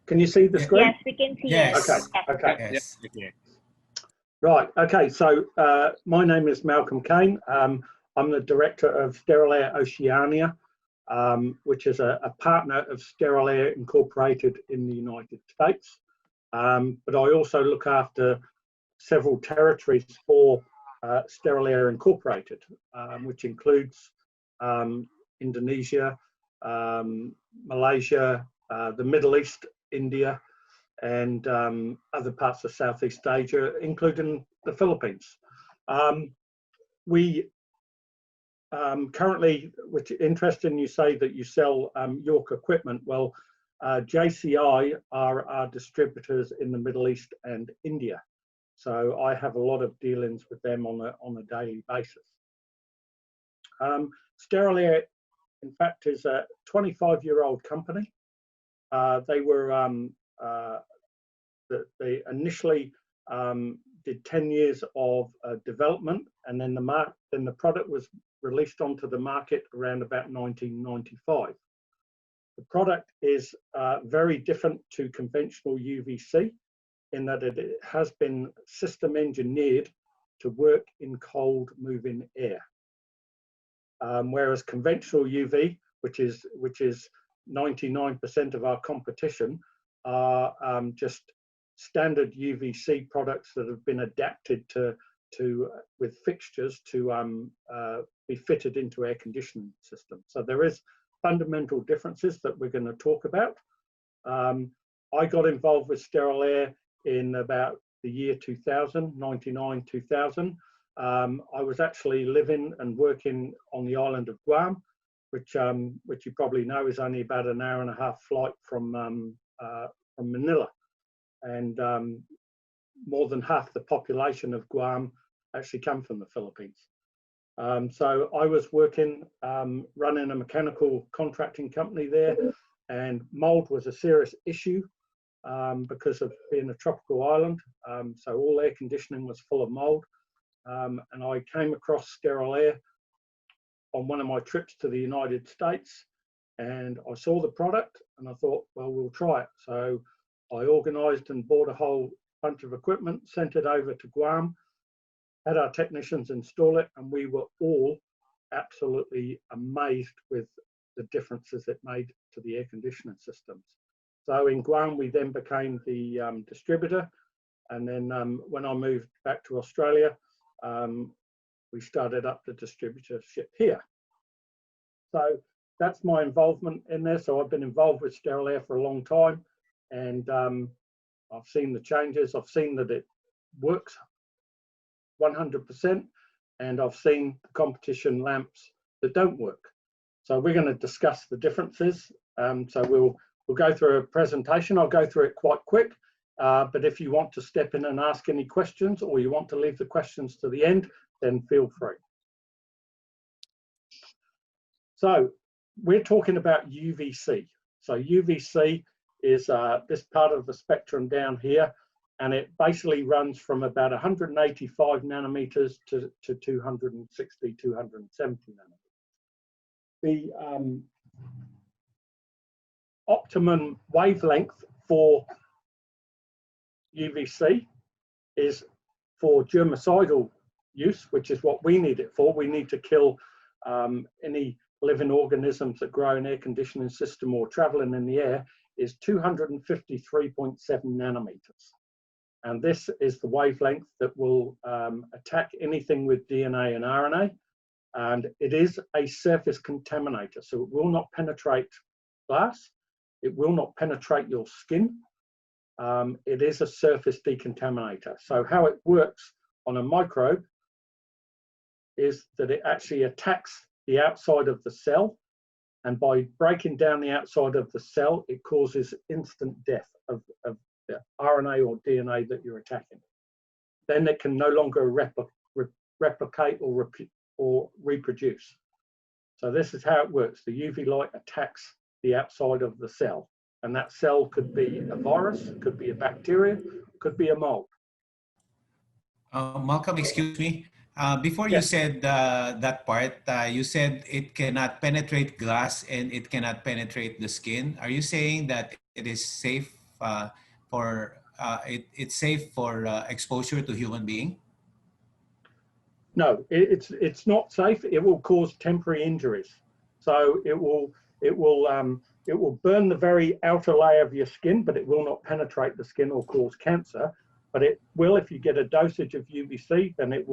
Can you see the screen? Yes, we can see Yes. it. Okay. Yes. Okay. Right. Okay. So my name is Malcolm Kane. I'm the director of Steril Oceania, which is a partner of Steril Incorporated in the United States. But I also look after several territories for Steril Incorporated, which includes Indonesia, Malaysia, the Middle East, India, and other parts of Southeast Asia, including the Philippines. We currently, which is interesting, you say that you sell York equipment. Well, JCI are our distributors in the Middle East and India. So I have a lot of dealings with them on a daily basis. Steril, in fact, is a 25-year-old company. They were they initially did 10 years of development, and then the product was released onto the market around about 1995. The product is very different to conventional UVC in that it has been system engineered to work in cold moving air. Whereas conventional UV, which is 99% of our competition, are just standard UVC products that have been adapted with fixtures to be fitted into air conditioning systems. So there is fundamental differences that we're going to talk about. I got involved with Steril Aire in about the year 2000, 99, 2000. I was actually living and working on the island of Guam, which you probably know is only about an hour and a half flight from Manila, and more than half the population of Guam actually come from the Philippines. So I was working, running a mechanical contracting company there, and mold was a serious issue because of being a tropical island. So all air conditioning was full of mold. And I came across Steril Aire on one of my trips to the United States, and I saw the product and I thought, well, we'll try it. So I organised and bought a whole bunch of equipment, sent it over to Guam, had our technicians install it, and we were all absolutely amazed with the differences it made to the air conditioning systems. So in Guam, we then became the distributor, and then when I moved back to Australia, we started up the distributorship here. So that's my involvement in there. So I've been involved with Steril Aire for a long time, and I've seen the changes. I've seen that it works 100%, and I've seen the competition lamps that don't work. So we're going to discuss the differences. So we'll go through a presentation. I'll go through it quite quick, but if you want to step in and ask any questions, or you want to leave the questions to the end, then feel free. So we're talking about UVC. So UVC is this part of the spectrum down here, and it basically runs from about 185 nanometers to 260, 270 nanometers. The optimum wavelength for UVC is for germicidal use, which is what we need it for. We need to kill any living organisms that grow in air conditioning system or traveling in the air, is 253.7 nanometers. And this is the wavelength that will attack anything with DNA and RNA. And it is a surface contaminator, so it will not penetrate glass. It will not penetrate your skin. It is a surface decontaminator. So how it works on a microbe is that it actually attacks the outside of the cell, and by breaking down the outside of the cell, it causes instant death of the RNA or DNA that you're attacking. Then it can no longer replicate or reproduce. So this is how it works. The UV light attacks the outside of the cell, and that cell could be a virus, could be a bacteria, could be a mold. Malcolm, excuse me. Before you Yes. said that part, you said it cannot penetrate glass and it cannot penetrate the skin. Are you saying that it is safe it's safe for exposure to human being? No, it's not safe. It will cause temporary injuries. So it will burn the very outer layer of your skin, but it will not penetrate the skin or cause cancer. But it will, if you get a dosage of UVC, then it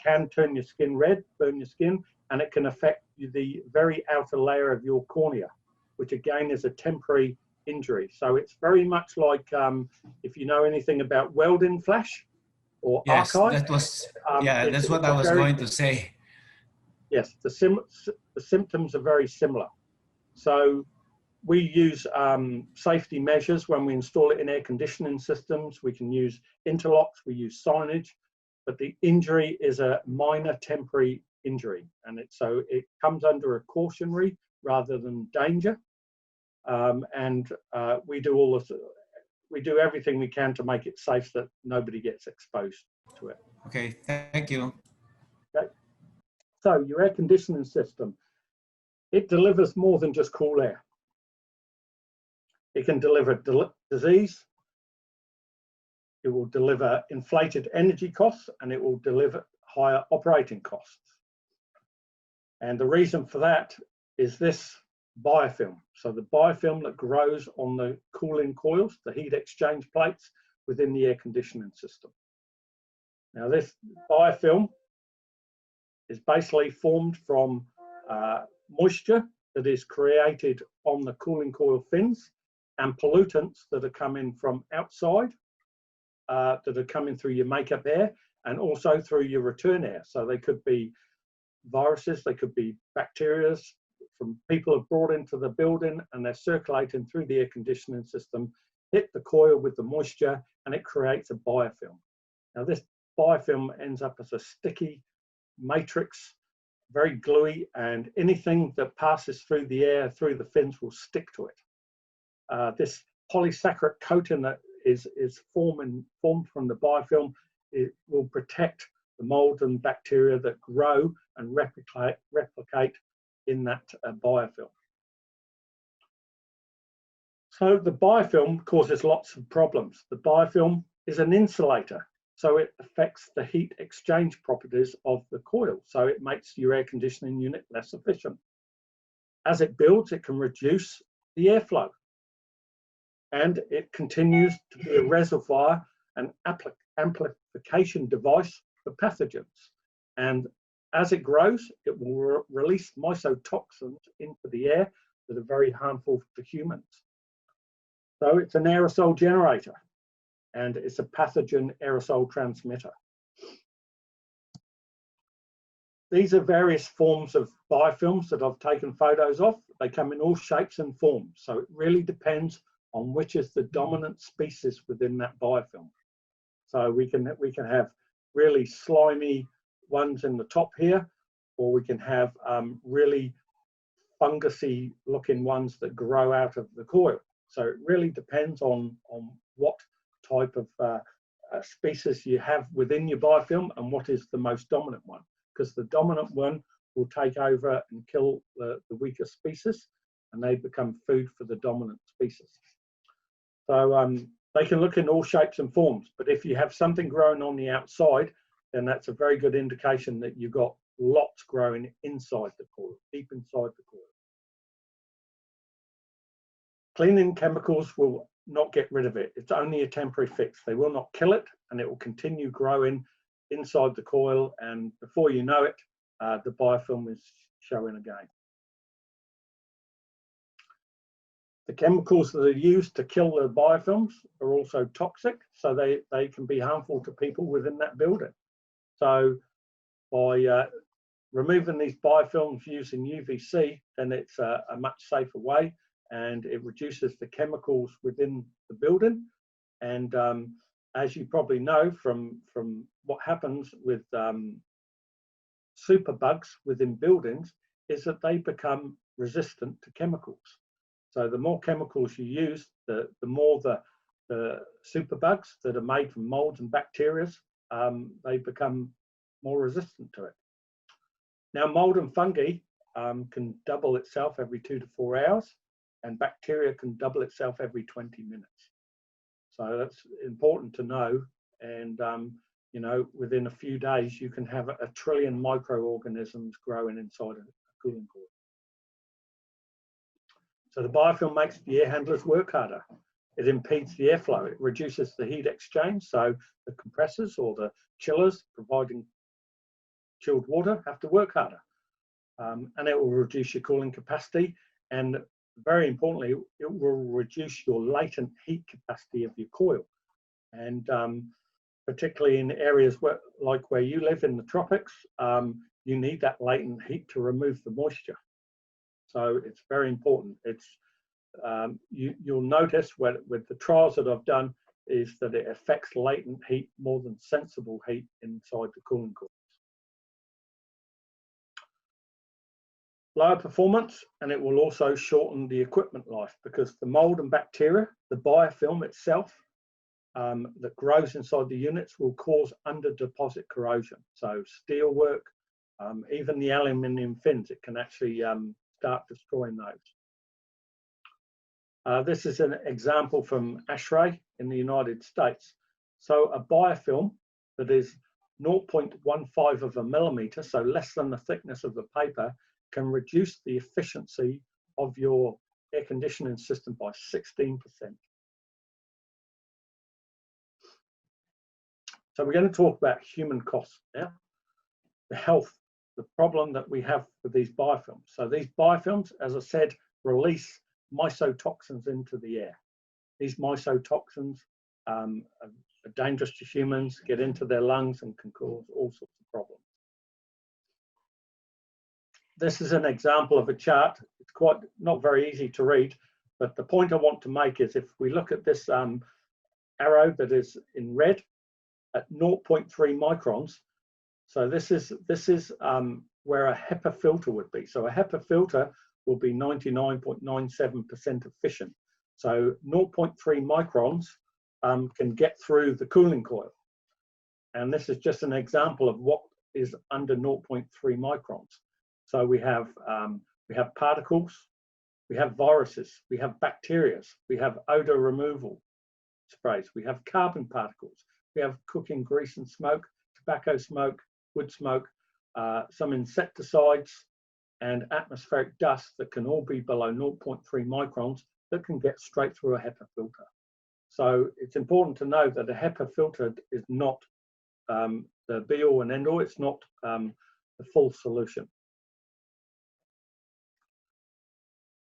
can turn your skin red, burn your skin, and it can affect the very outer layer of your cornea, which again is a temporary injury. So it's very much like if you know anything about welding flash or Yes, archive. that was, yeah, that's what It's I a was very, going to say. yes, the symptoms are very similar. So we use safety measures when we install it in air conditioning systems. We can use interlocks, we use signage, but the injury is a minor temporary injury, and so it comes under a cautionary rather than danger. We do everything we can to make it safe so that nobody gets exposed to it. Okay, thank you. Okay. So your air conditioning system, it delivers more than just cool air. It can deliver disease, it will deliver inflated energy costs, and it will deliver higher operating costs. And the reason for that is this biofilm. So the biofilm that grows on the cooling coils, the heat exchange plates within the air conditioning system. Now this biofilm is basically formed from moisture that is created on the cooling coil fins and pollutants that are coming from outside, that are coming through your makeup air and also through your return air. So they could be viruses, they could be bacteria from people have brought into the building, and they're circulating through the air conditioning system, hit the coil with the moisture, and it creates a biofilm. Now this biofilm ends up as a sticky matrix, very gluey, and anything that passes through the air, through the fins, will stick to it. This polysaccharide coating that is formed from the biofilm, it will protect the mold and bacteria that grow and replicate in that biofilm. So the biofilm causes lots of problems. The biofilm is an insulator, so it affects the heat exchange properties of the coil, so it makes your air conditioning unit less efficient. As it builds, it can reduce the airflow, and it continues to be a reservoir and amplification device for pathogens. And as it grows, it will release mycotoxins into the air that are very harmful to humans. So it's an aerosol generator, and it's a pathogen aerosol transmitter. These are various forms of biofilms that I've taken photos of. They come in all shapes and forms, so it really depends on which is the dominant species within that biofilm. So we can have really slimy ones in the top here, or we can have really fungusy looking ones that grow out of the coil. So it really depends on what type of species you have within your biofilm and what is the most dominant one, because the dominant one will take over and kill the weaker species, and they become food for the dominant species. So they can look in all shapes and forms, but if you have something growing on the outside, then that's a very good indication that you've got lots growing inside the coil, deep inside the coil. Cleaning chemicals will not get rid of it. It's only a temporary fix. They will not kill it, and it will continue growing inside the coil, and before you know it, the biofilm is showing again. The chemicals that are used to kill the biofilms are also toxic, so they can be harmful to people within that building. So by removing these biofilms using UVC, then it's a much safer way, and it reduces the chemicals within the building. And as you probably know from what happens with superbugs within buildings, is that they become resistant to chemicals. So the more chemicals you use, the more the superbugs that are made from molds and bacteria, they become more resistant to it. Now, mold and fungi can double itself every 2 to 4 hours, and bacteria can double itself every 20 minutes. So that's important to know. And you know, within a few days, you can have a trillion microorganisms growing inside a cooling coil. So the biofilm makes the air handlers work harder. It impedes the airflow. It reduces the heat exchange. So the compressors or the chillers providing chilled water have to work harder. And it will reduce your cooling capacity. And very importantly, it will reduce your latent heat capacity of your coil. And particularly in areas like where you live in the tropics, you need that latent heat to remove the moisture. So it's very important. It's you'll notice with the trials that I've done is that it affects latent heat more than sensible heat inside the cooling coils. Lower performance, and it will also shorten the equipment life because the mold and bacteria, the biofilm itself that grows inside the units will cause under deposit corrosion. So steel work, even the aluminium fins, it can actually start destroying those. This is an example from Aire in the United States. So a biofilm that is 0.15 of a millimeter, so less than the thickness of the paper, can reduce the efficiency of your air conditioning system by 16%. So we're going to talk about human costs now. The health, the problem that we have with these biofilms. So these biofilms, as I said, release mycotoxins into the air. These mycotoxins are dangerous to humans, get into their lungs and can cause all sorts of problems. This is an example of a chart. It's quite not very easy to read, but the point I want to make is if we look at this arrow that is in red at 0.3 microns, so this is where a HEPA filter would be. So a HEPA filter will be 99.97% efficient. So 0.3 microns can get through the cooling coil. And this is just an example of what is under 0.3 microns. So we have particles, we have viruses, we have bacteria, we have odor removal sprays, we have carbon particles, we have cooking grease and smoke, tobacco smoke, wood smoke, some insecticides, and atmospheric dust that can all be below 0.3 microns that can get straight through a HEPA filter. So it's important to know that a HEPA filter is not the be-all and end-all. It's not the full solution.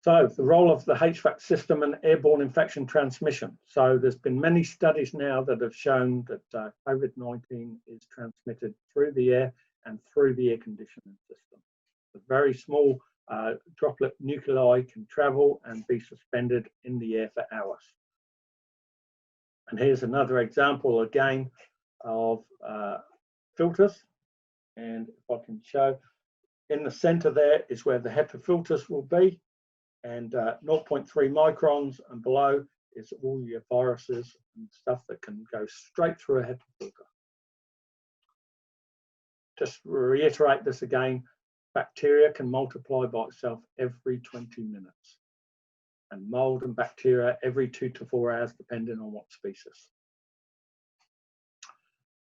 So the role of the HVAC system and airborne infection transmission. So there's been many studies now that have shown that COVID-19 is transmitted through the air and through the air conditioning system. A very small droplet nuclei can travel and be suspended in the air for hours. And here's another example again of filters. And if I can show, in the center there is where the HEPA filters will be. And 0.3 microns and below is all your viruses and stuff that can go straight through a HEPA filter. Just reiterate this again, bacteria can multiply by itself every 20 minutes. And mold and bacteria every 2 to 4 hours, depending on what species.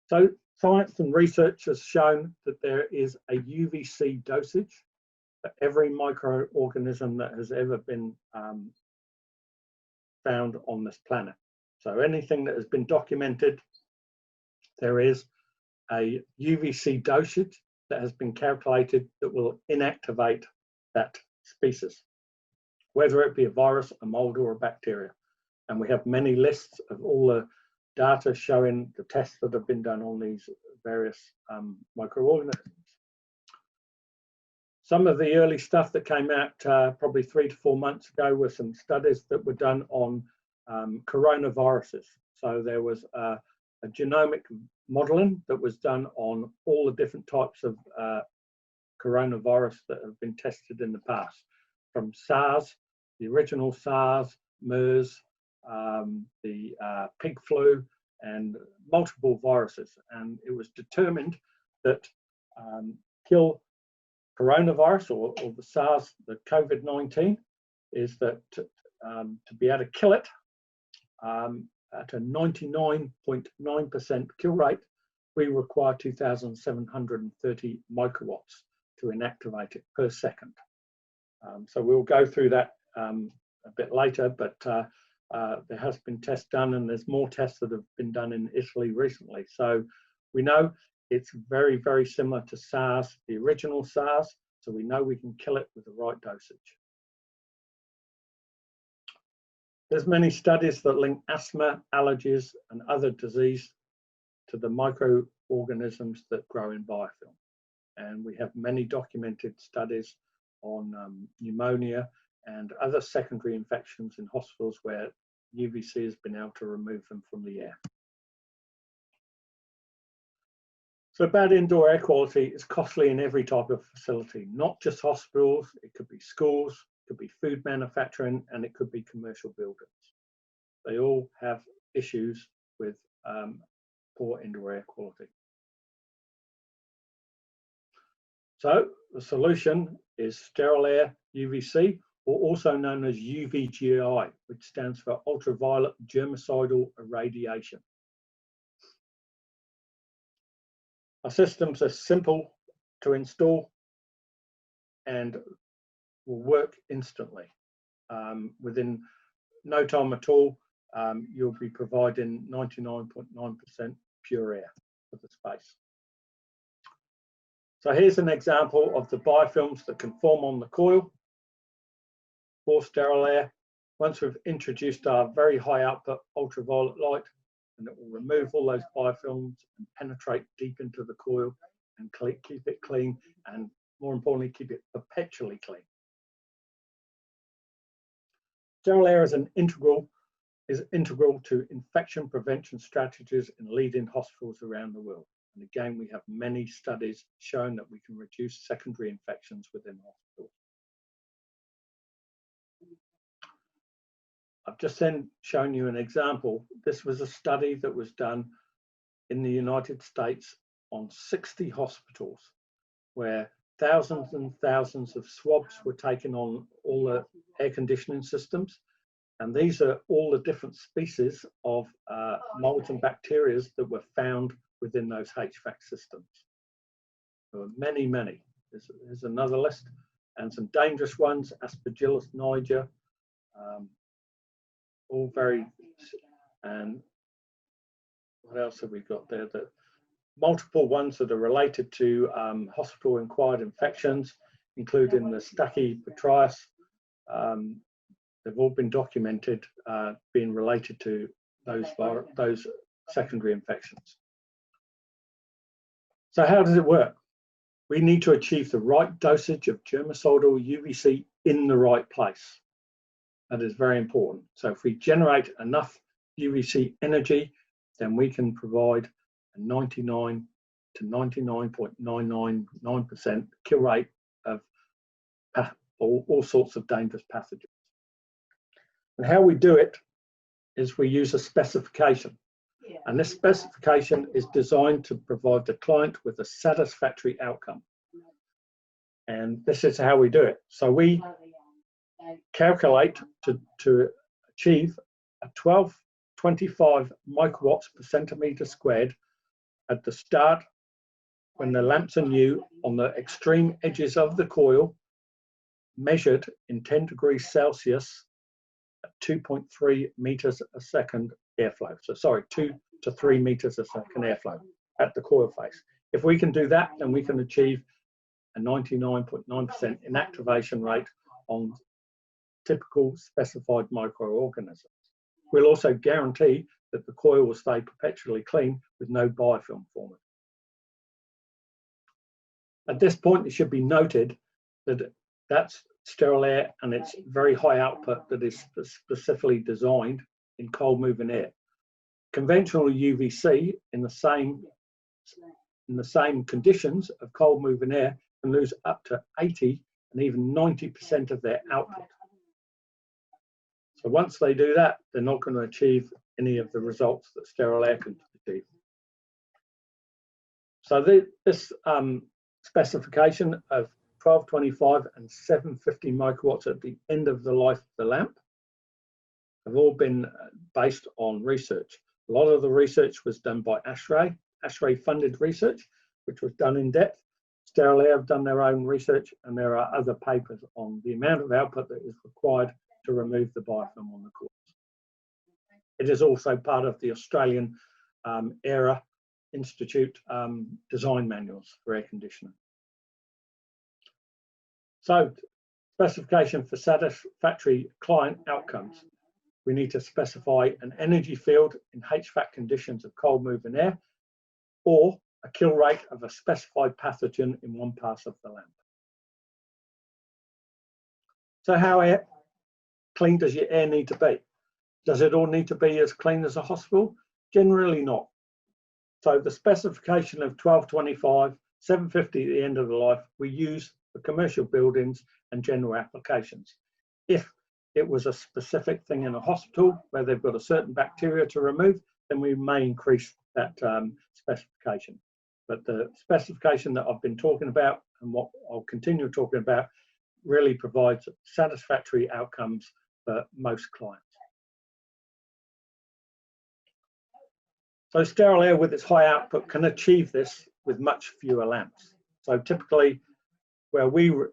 So science and research has shown that there is a UVC dosage for every microorganism that has ever been found on this planet. So anything that has been documented, there is a UVC dosage that has been calculated that will inactivate that species, whether it be a virus, a mold, or a bacteria. And we have many lists of all the data showing the tests that have been done on these various microorganisms. Some of the early stuff that came out probably 3 to 4 months ago were some studies that were done on coronaviruses. So there was a genomic modeling that was done on all the different types of coronavirus that have been tested in the past, from SARS, the original SARS, MERS, the pig flu, and multiple viruses. And it was determined that kill coronavirus or the SARS, the COVID-19, is that to be able to kill it, at a 99.9% kill rate, we require 2,730 microwatts to inactivate it per second. So we'll go through that a bit later, but there has been tests done, and there's more tests that have been done in Italy recently. So we know it's very, very similar to SARS, the original SARS, so we know we can kill it with the right dosage. There's many studies that link asthma, allergies, and other disease to the microorganisms that grow in biofilm. And we have many documented studies on pneumonia and other secondary infections in hospitals where UVC has been able to remove them from the air. So bad indoor air quality is costly in every type of facility, not just hospitals. It could be schools, it could be food manufacturing, and it could be commercial buildings. They all have issues with poor indoor air quality. So the solution is Steril Aire UVC, or also known as UVGI, which stands for ultraviolet germicidal irradiation. Our systems are simple to install and will work instantly. Within no time at all, you'll be providing 99.9% pure air for the space. So here's an example of the biofilms that can form on the coil for Steril Aire. Once we've introduced our very high output ultraviolet light, and it will remove all those biofilms and penetrate deep into the coil and keep it clean, and more importantly, keep it perpetually clean. Steril Aire is integral to infection prevention strategies in leading hospitals around the world. And again, we have many studies showing that we can reduce secondary infections within hospitals. I've just then shown you an example. This was a study that was done in the United States on 60 hospitals, where thousands and thousands of swabs were taken on all the air conditioning systems. And these are all the different species of molds and bacteria that were found within those HVAC systems. There were many, many. There's another list, and some dangerous ones, Aspergillus niger, all very, and what else have we got there? Multiple ones that are related to hospital-acquired infections, including the Stachybotrys. They've all been documented being related to those secondary infections. So how does it work? We need to achieve the right dosage of germicidal UVC in the right place. That is very important. So if we generate enough UVC energy, then we can provide a 99 to 99.999% kill rate of all sorts of dangerous pathogens. And how we do it is we use a specification. And this specification is designed to provide the client with a satisfactory outcome. And this is how we do it. So we calculate to achieve a 1225 microwatts per centimeter squared at the start when the lamps are new on the extreme edges of the coil, measured in 10 degrees Celsius at 2.3 meters a second airflow. So sorry, 2 to 3 meters a second airflow at the coil face. If we can do that, then we can achieve a 99.9% inactivation rate on typical specified microorganisms. We'll also guarantee that the coil will stay perpetually clean with no biofilm forming. At this point, it should be noted that that's Steril Aire and its very high output that is specifically designed in cold moving air. Conventional UVC in the same conditions of cold moving air can lose up to 80 and even 90% of their output. So once they do that, they're not going to achieve any of the results that Steril Aire can achieve. So this specification of 1225 and 750 microwatts at the end of the life of the lamp. have all been based on research. A lot of the research was done by Aire, funded research, which was done in depth. Steril have done their own research, and there are other papers on the amount of output that is required to remove the biofilm on the coils. It is also part of the Australian Aire Institute design manuals for air conditioning. So, specification for satisfactory client outcomes. We need to specify an energy field in HVAC conditions of cold moving air, or a kill rate of a specified pathogen in one pass of the lamp. So how clean does your air need to be? Does it all need to be as clean as a hospital? Generally not. So the specification of 1225, 750 at the end of the life, we use for commercial buildings and general applications. If it was a specific thing in a hospital where they've got a certain bacteria to remove, then we may increase that specification. But the specification that I've been talking about and what I'll continue talking about really provides satisfactory outcomes for most clients. So Steril Aire with its high output can achieve this with much fewer lamps. So typically where we will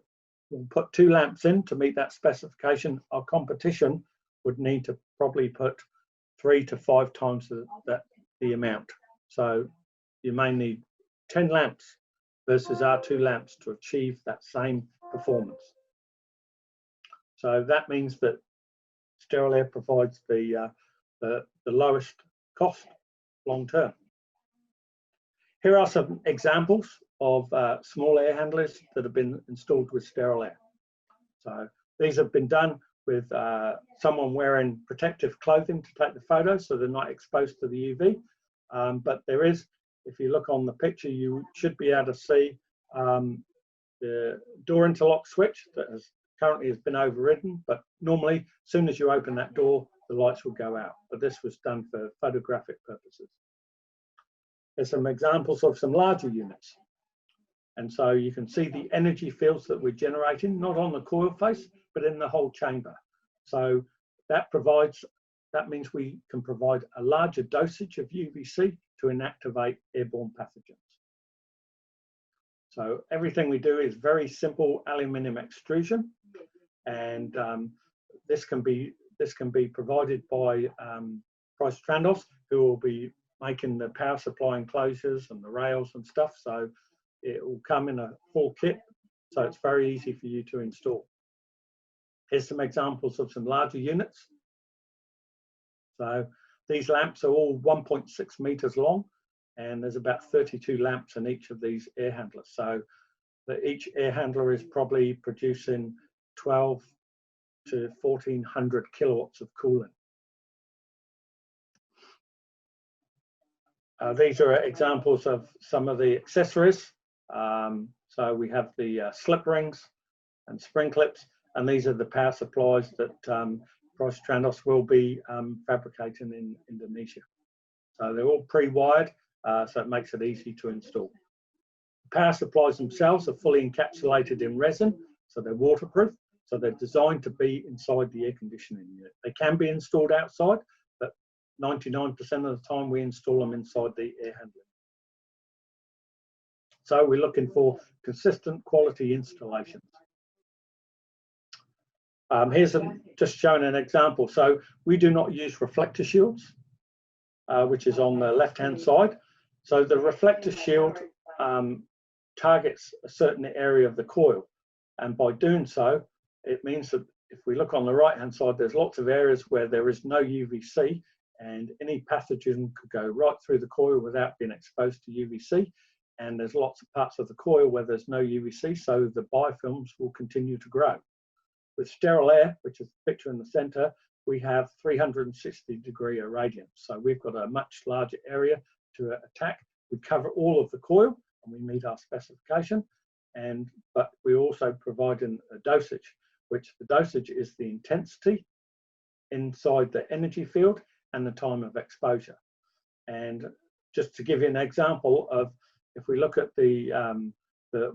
put 2 lamps in to meet that specification, our competition would need to probably put 3 to 5 times the amount. So you may need 10 lamps versus our 2 lamps to achieve that same performance. So that means that Steril Aire provides the lowest cost long term. Here are some examples of small air handlers that have been installed with Steril Aire. So these have been done with someone wearing protective clothing to take the photos so they're not exposed to the UV. But there is, if you look on the picture, you should be able to see the door interlock switch that currently has been overridden, but normally as soon as you open that door, the lights will go out. But this was done for photographic purposes. There's some examples of some larger units. And so you can see the energy fields that we're generating, not on the coil face, but in the whole chamber. So that means we can provide a larger dosage of UVC to inactivate airborne pathogens. So everything we do is very simple aluminium extrusion, and this can be provided by Price Trandos, who will be making the power supply enclosures and the rails and stuff. So it will come in a full kit, so it's very easy for you to install. Here's some examples of some larger units. So these lamps are all 1.6 meters long, and there's about 32 lamps in each of these air handlers. So each air handler is probably producing 12 to 1400 kilowatts of cooling. These are examples of some of the accessories. So we have the slip rings and spring clips, and these are the power supplies that Price Trandos will be fabricating in Indonesia. So they're all pre-wired, so it makes it easy to install. The power supplies themselves are fully encapsulated in resin, so they're waterproof, so they're designed to be inside the air conditioning unit. They can be installed outside, but 99% of the time we install them inside the air handler. So we're looking for consistent quality installations. Here's just showing an example. So we do not use reflector shields, which is on the left-hand side. So the reflector shield targets a certain area of the coil. And by doing so, it means that if we look on the right-hand side, there's lots of areas where there is no UVC, and any pathogen could go right through the coil without being exposed to UVC. And there's lots of parts of the coil where there's no UVC, so the biofilms will continue to grow. With Steril Aire, which is the picture in the center, we have 360-degree irradiance. So we've got a much larger area to attack. We cover all of the coil and we meet our specification. But we also provide a dosage, which the dosage is the intensity inside the energy field and the time of exposure. And just to give you an example of, if we look at the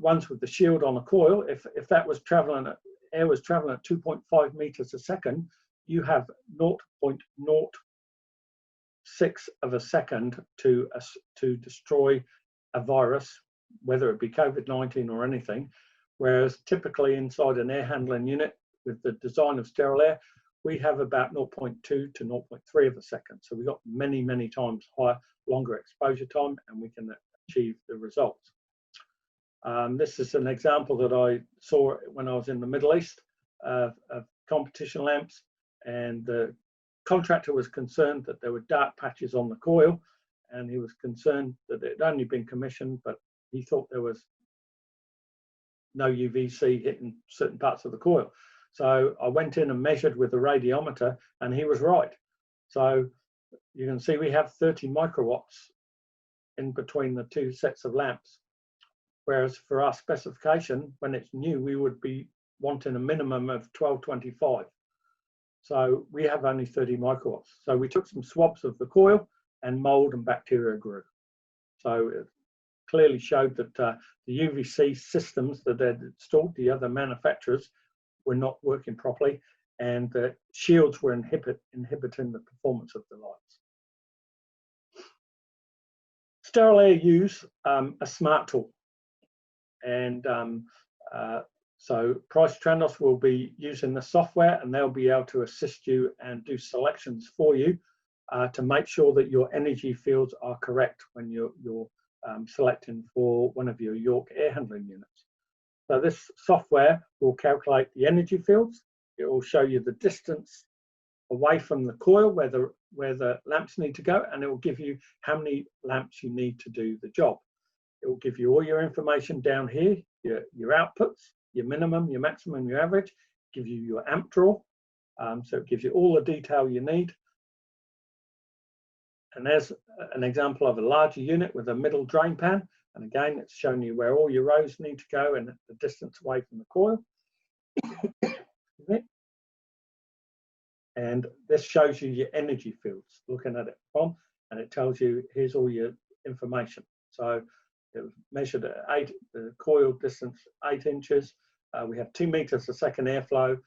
ones with the shield on the coil, if that was traveling, air was traveling at 2.5 meters a second, you have 0.06 of a second to destroy a virus, whether it be COVID-19 or anything, whereas typically inside an air handling unit with the design of Steril Aire, we have about 0.2 to 0.3 of a second. So we've got many, many times higher, longer exposure time, and we can achieve the results. This is an example that I saw when I was in the Middle East of competition lamps, and the contractor was concerned that there were dark patches on the coil, and he was concerned that it had only been commissioned, but he thought there was no UVC hitting certain parts of the coil. So I went in and measured with the radiometer, and he was right. So you can see we have 30 microwatts in between the two sets of lamps, whereas for our specification, when it's new, we would be wanting a minimum of 1225. So we have only 30 microwatts. So we took some swabs of the coil, and mold and bacteria grew. So it clearly showed that the UVC systems that they'd installed, the other manufacturers, were not working properly, and the shields were inhibiting the performance of the lights. Steril Aire use a smart tool, and so Price Trandos will be using the software, and they'll be able to assist you and do selections for you to make sure that your energy fields are correct when you're selecting for one of your York air handling units. So this software will calculate the energy fields. It will show you the distance away from the coil where the lamps need to go, and it will give you how many lamps you need to do the job. It will give you all your information down here, your outputs, your minimum, your maximum, your average, give you your amp draw. So it gives you all the detail you need. And there's an example of a larger unit with a middle drain pan. And again, it's showing you where all your rows need to go and the distance away from the coil. And this shows you your energy fields, looking at it from, and it tells you here's all your information. So it was measured at the coil distance 8 inches. We have 2 meters a second airflow,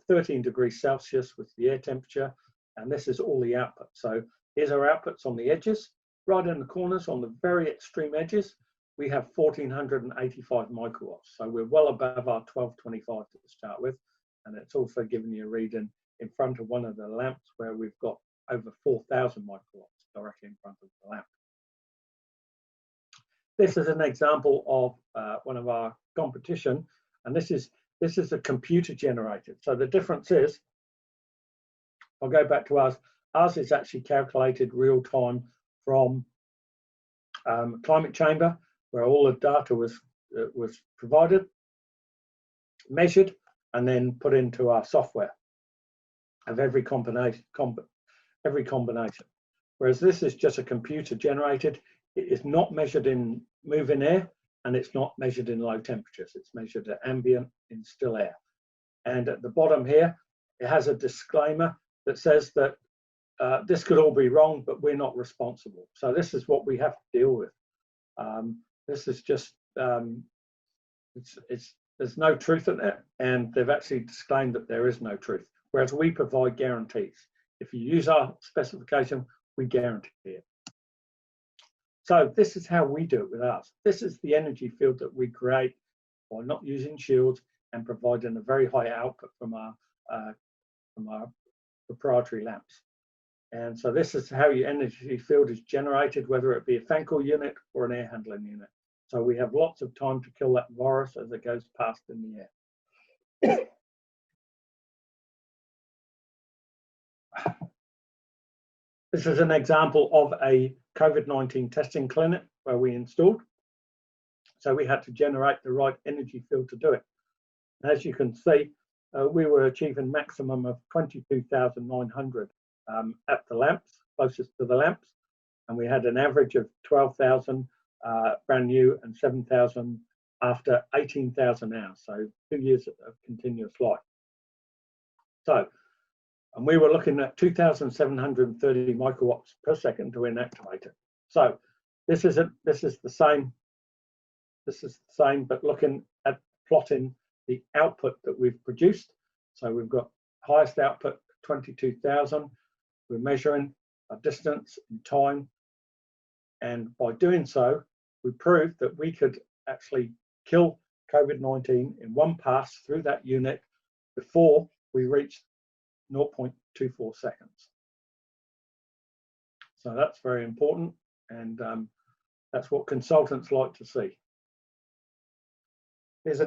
13 degrees Celsius with the air temperature, and this is all the output. So here's our outputs on the edges. Right in the corners, on the very extreme edges, we have 1485 microwatts. So we're well above our 1225 to start with, and it's also giving you a reading in front of one of the lamps where we've got over 4,000 microwatts directly in front of the lamp. This is an example of one of our competition, and this is a computer generated. So the difference is, I'll go back to ours. Ours is actually calculated real time from climate chamber, where all the data was provided, measured, and then put into our software of every combination. Whereas this is just a computer generated. It is not measured in moving air, and it's not measured in low temperatures. It's measured at ambient in still air. And at the bottom here, it has a disclaimer that says that this could all be wrong, but we're not responsible. So this is what we have to deal with. This is just, there's no truth in it, and they've actually disclaimed that there is no truth, whereas we provide guarantees. If you use our specification, we guarantee it. So this is how we do it with ours. This is the energy field that we create by not using shields and providing a very high output from our proprietary lamps. And so this is how your energy field is generated, whether it be a fan coil unit or an air handling unit. So we have lots of time to kill that virus as it goes past in the air. This is an example of a COVID-19 testing clinic where we installed. So we had to generate the right energy field to do it. As you can see, we were achieving maximum of 22,900 at the lamps, closest to the lamps. And we had an average of 12,000 brand new and 7,000 after 18,000 hours. So 2 years of continuous life. So, and we were looking at 2,730 microwatts per second to inactivate it. So this is the same. This is the same, but looking at plotting the output that we've produced. So we've got highest output 22,000. We're measuring a distance in time. And by doing so, we proved that we could actually kill COVID-19 in one pass through that unit before we reached 0.24 seconds. So that's very important, and that's what consultants like to see. Here's